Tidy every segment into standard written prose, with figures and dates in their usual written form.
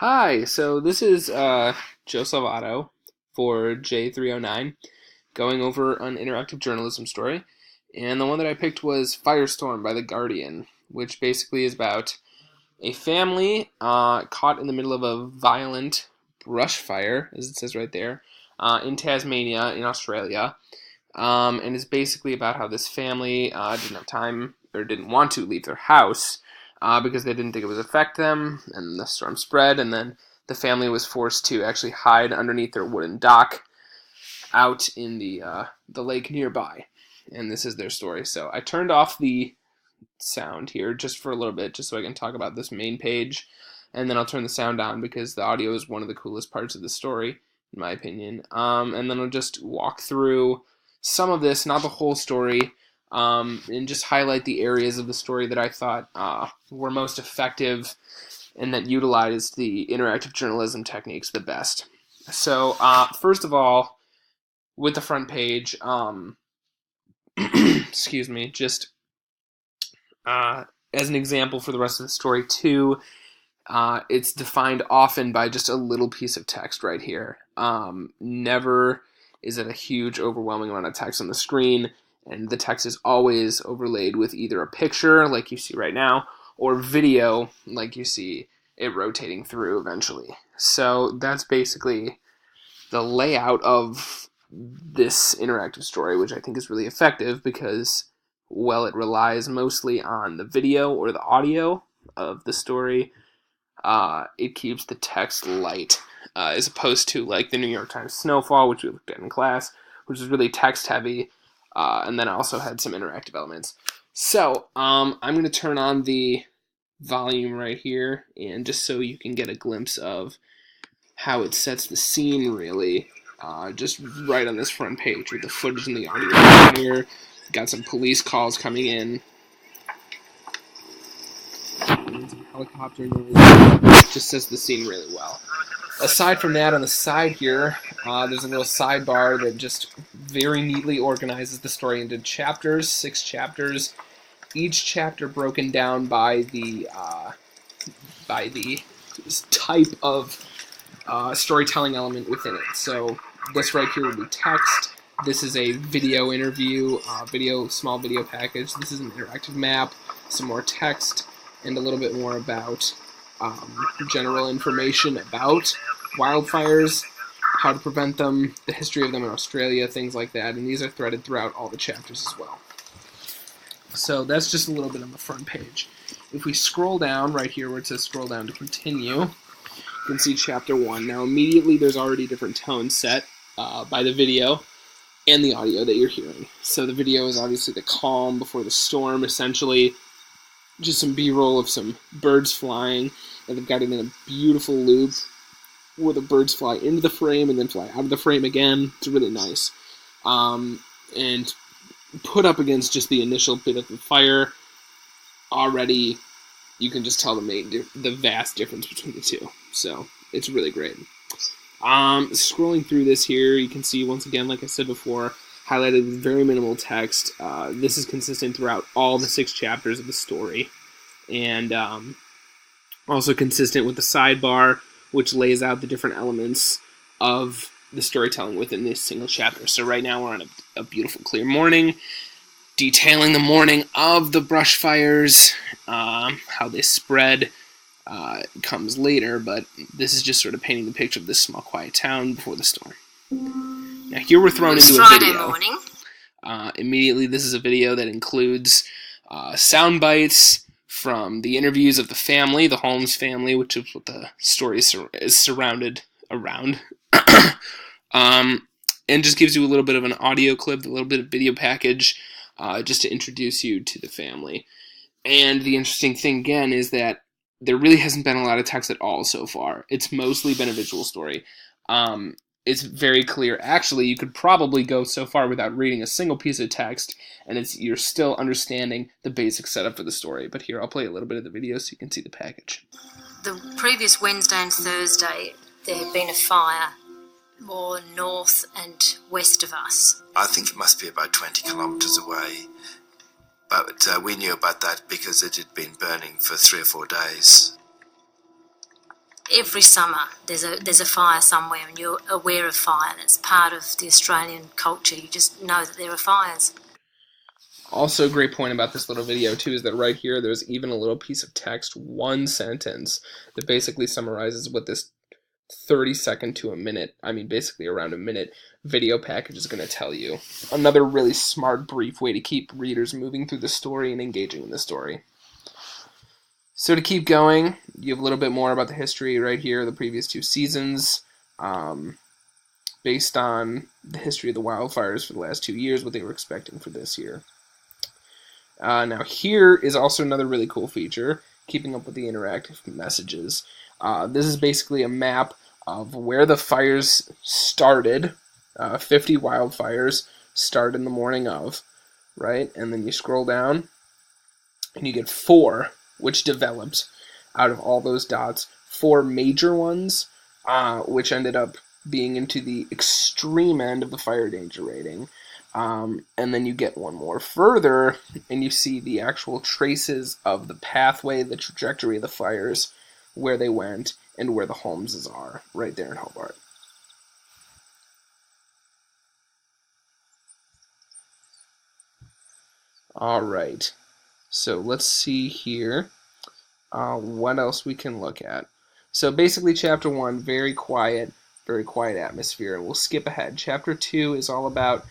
Hi, so this is Joe Salvato for J309 going over an interactive journalism story. And the one that I picked was Firestorm by The Guardian, which basically is about a family caught in the middle of a violent brush fire, as it says right there, in Tasmania, in Australia. And it's basically about how this family didn't have time or didn't want to leave their house because they didn't think it would affect them, and the storm spread, and then the family was forced to actually hide underneath their wooden dock out in the lake nearby. And this is their story. So I turned off the sound here just for a little bit, just so I can talk about this main page, and then I'll turn the sound on because the audio is one of the coolest parts of the story, in my opinion. And then I'll just walk through some of this, not the whole story, and just highlight the areas of the story that I thought were most effective and that utilized the interactive journalism techniques the best. So, first of all, with the front page, excuse me, just as an example for the rest of the story too, it's defined often by just a little piece of text right here. Never is it a huge, overwhelming amount of text on the screen, and the text is always overlaid with either a picture, like you see right now, or video, like you see it rotating through eventually. So that's basically the layout of this interactive story, which I think is really effective because, well, it relies mostly on the video or the audio of the story. It keeps the text light, as opposed to like the New York Times Snowfall, which we looked at in class, which is really text heavy, and then also had some interactive elements. So I'm going to turn on the volume right here, and just so you can get a glimpse of how it sets the scene, really, just right on this front page with the footage and the audio here. Got some police calls coming in. And some helicopter noise. Just sets the scene really well. Aside from that, on the side here, there's a little sidebar that just very neatly organizes the story into chapters, 6 chapters. Each chapter broken down by the type of storytelling element within it. So this right here would be text. This is a video interview, small video package. This is an interactive map, some more text, and a little bit more about general information about wildfires, how to prevent them, the history of them in Australia, things like that. And these are threaded throughout all the chapters as well. So that's just a little bit on the front page. If we scroll down right here where it says scroll down to continue, you can see chapter 1. Now immediately there's already different tones set by the video and the audio that you're hearing. So the video is obviously the calm before the storm, essentially just some B-roll of some birds flying, and they've got it in a beautiful loop where the birds fly into the frame and then fly out of the frame again. It's really nice. And put up against just the initial bit of the fire, already you can just tell the vast difference between the two. So it's really great. Scrolling through this here, you can see once again, like I said before, highlighted with very minimal text. This is consistent throughout all the 6 chapters of the story, and also consistent with the sidebar, which lays out the different elements of the storytelling within this single chapter. So right now we're on a beautiful clear morning, detailing the morning of the brush fires, how they spread comes later, but this is just sort of painting the picture of this small quiet town before the storm. Now here we're thrown into a video. Morning. Immediately this is a video that includes sound bites from the interviews of the family, the Holmes family, which is what the story is surrounded around. And just gives you a little bit of an audio clip, a little bit of video package, just to introduce you to the family. And the interesting thing, again, is that there really hasn't been a lot of text at all so far. It's mostly been a visual story. It's very clear. Actually, you could probably go so far without reading a single piece of text, and you're still understanding the basic setup for the story. But here, I'll play a little bit of the video so you can see the package. The previous Wednesday and Thursday, there had been a fire more north and west of us. I think it must be about 20 kilometres away. But we knew about that because it had been burning for 3 or 4 days. every summer there's a fire somewhere, and you're aware of fire, and it's part of the Australian culture. You just know that there are fires. Also, a great point about this little video, too, is that right here there's even a little piece of text, one sentence, that basically summarizes what this 30-second to a minute, I mean basically around a minute, video package is going to tell you. Another really smart, brief way to keep readers moving through the story and engaging in the story. So to keep going, you have a little bit more about the history right here, the previous 2 seasons, based on the history of the wildfires for the last 2 years, what they were expecting for this year. Now here is also another really cool feature, keeping up with the interactive messages. This is basically a map of where the fires started. 50 wildfires start in the morning of, right? And then you scroll down, and you get 4, which developed out of all those dots. 4 major ones, which ended up being into the extreme end of the fire danger rating. And then you get one more further, and you see the actual traces of the pathway, the trajectory of the fires, where they went, and where the homes are, right there in Hobart. Alright, so let's see here what else we can look at. So basically Chapter 1, very quiet atmosphere, and we'll skip ahead. Chapter 2 is all about,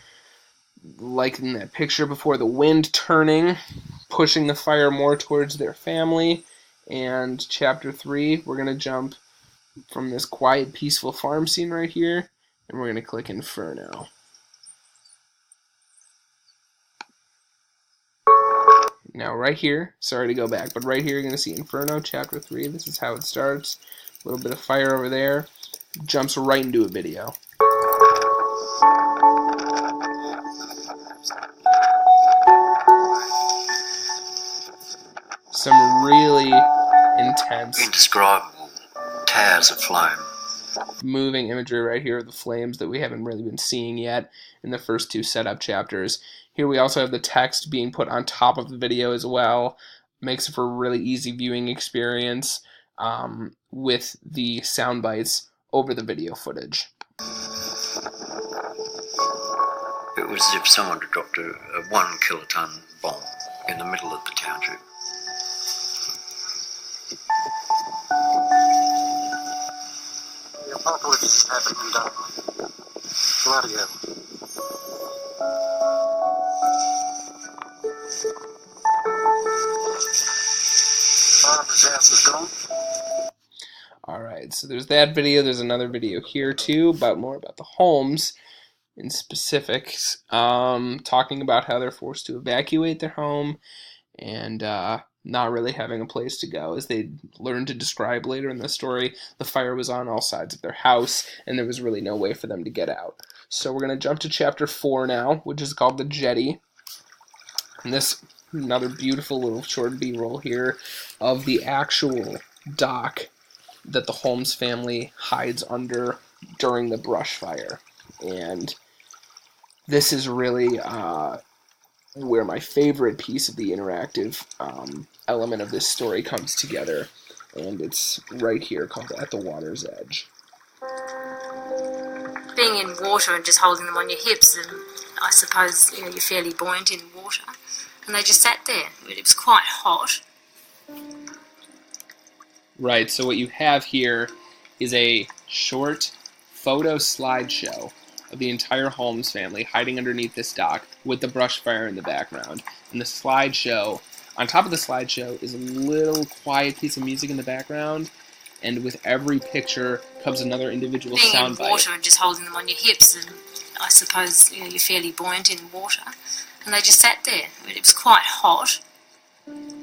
like in that picture before, the wind turning, pushing the fire more towards their family. And Chapter 3, we're going to jump from this quiet, peaceful farm scene right here, and we're going to click Inferno. Now right here, sorry to go back, but right here you're going to see Inferno, Chapter 3. This is how it starts. A little bit of fire over there. Jumps right into a video. Some really intense, indescribable towers of flame. Moving imagery right here of the flames that we haven't really been seeing yet in the first 2 setup chapters. Here we also have the text being put on top of the video as well. Makes it for a really easy viewing experience with the sound bites over the video footage. It was as if someone had dropped a 1 kiloton bomb in the middle of the township. The apocalypse is happening, darling. Bloody Barbara's house is gone. Alright, so there's that video. There's another video here too, more about the homes in specifics, talking about how they're forced to evacuate their home and not really having a place to go. As they learn to describe later in the story, the fire was on all sides of their house, and there was really no way for them to get out. So we're going to jump to Chapter 4 now, which is called The Jetty. And this, another beautiful little short B-roll here of the actual dock that the Holmes family hides under during the brush fire. And this is really where my favorite piece of the interactive element of this story comes together, and it's right here, called At the Water's Edge. Being in water and just holding them on your hips, and I suppose you're fairly buoyant in water, and they just sat there. It was quite hot. Right, so what you have here is a short photo slideshow of the entire Holmes family hiding underneath this dock with the brush fire in the background. And the slideshow, on top of the slideshow, is a little quiet piece of music in the background, and with every picture comes another individual Being sound in bite. water and just holding them on your hips, and I suppose you're fairly buoyant in water, and they just sat there. It was quite hot.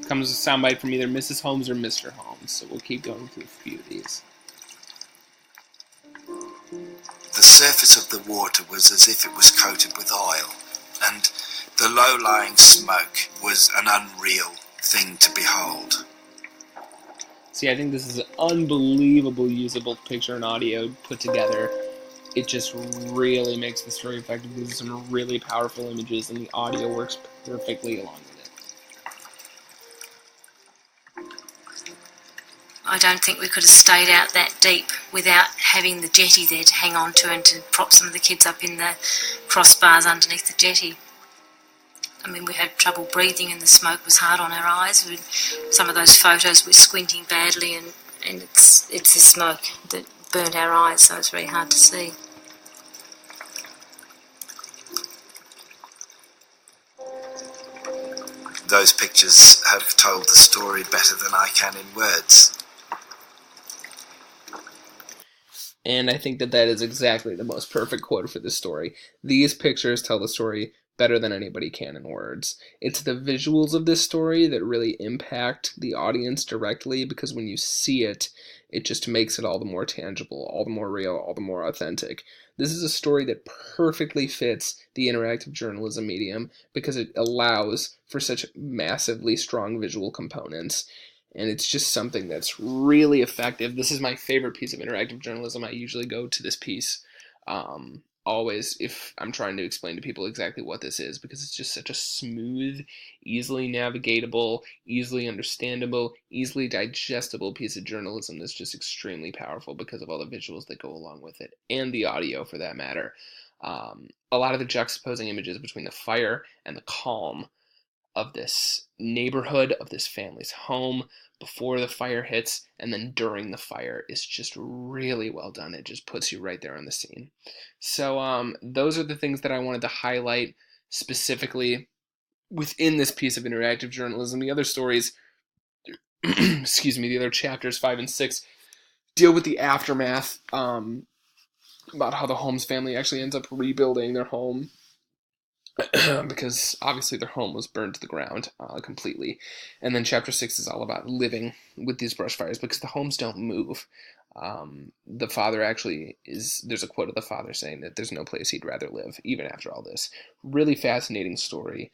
Comes a soundbite from either Mrs. Holmes or Mr. Holmes, so we'll keep going through a few of these. The surface of the water was as if it was coated with oil, and the low-lying smoke was an unreal thing to behold. See, I think this is an unbelievable usable picture and audio put together. It just really makes the story effective. These are some really powerful images, and the audio works perfectly along with it. I don't think we could have stayed out that deep without having the jetty there to hang on to and to prop some of the kids up in the crossbars underneath the jetty. I mean, we had trouble breathing and the smoke was hard on our eyes. Some of those photos we're squinting badly and it's the smoke that burnt our eyes, so it's very hard to see. Those pictures have told the story better than I can in words. And I think that that is exactly the most perfect quote for this story. These pictures tell the story better than anybody can in words. It's the visuals of this story that really impact the audience directly, because when you see it, it just makes it all the more tangible, all the more real, all the more authentic. This is a story that perfectly fits the interactive journalism medium because it allows for such massively strong visual components. And it's just something that's really effective. This is my favorite piece of interactive journalism. I usually go to this piece always if I'm trying to explain to people exactly what this is, because it's just such a smooth, easily navigatable, easily understandable, easily digestible piece of journalism that's just extremely powerful because of all the visuals that go along with it, and the audio for that matter. A lot of the juxtaposing images between the fire and the calm of this neighborhood, of this family's home, before the fire hits and then during the fire is just really well done. It just puts you right there on the scene. So those are the things that I wanted to highlight specifically within this piece of interactive journalism. The other stories, excuse me, the other chapters 5 and 6 deal with the aftermath, about how the Holmes family actually ends up rebuilding their home because obviously their home was burned to the ground completely. And then chapter 6 is all about living with these brush fires because the homes don't move. The father actually there's a quote of the father saying that there's no place he'd rather live, even after all this. Really fascinating story,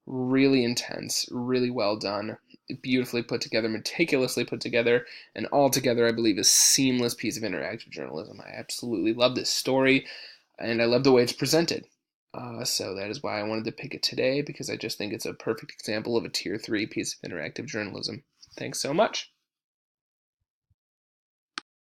really intense, really well done, beautifully put together, meticulously put together, and altogether I believe a seamless piece of interactive journalism. I absolutely love this story, and I love the way it's presented. So that is why I wanted to pick it today, because I just think it's a perfect example of a tier 3 piece of interactive journalism. Thanks so much.